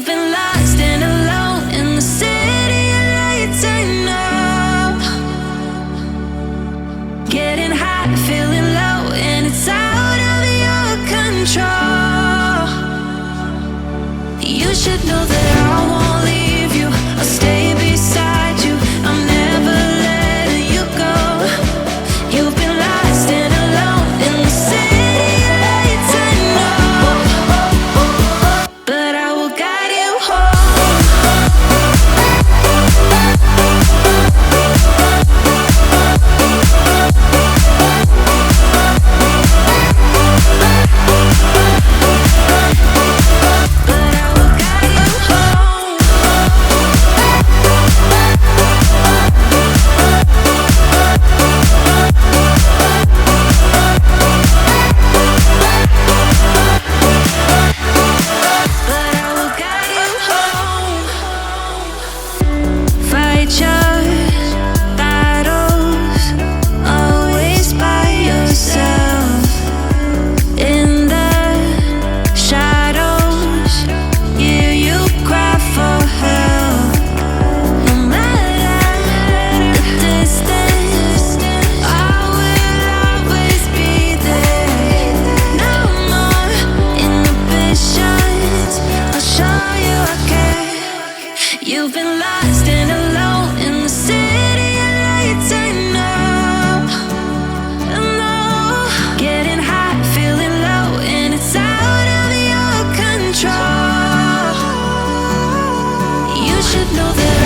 been lost and alone in the city of lights. I know. Getting high, feeling low, and it's out of your control. You should know that I won't leave you. I'll stay beside you. I'm never letting you go. You've been lost and alone in the city of lights. I know, but I will guide you home. But I will guide you home. But I will guide you home. Fight your battles, always by yourself. In the shadows, hear you cry for help. No matter the distance, I will always be there. No more inhibitions, I'll show you I care. You've been lost and alone in the city of lights. I know, I know. Getting high, feeling low, and it's out of your control. You should know that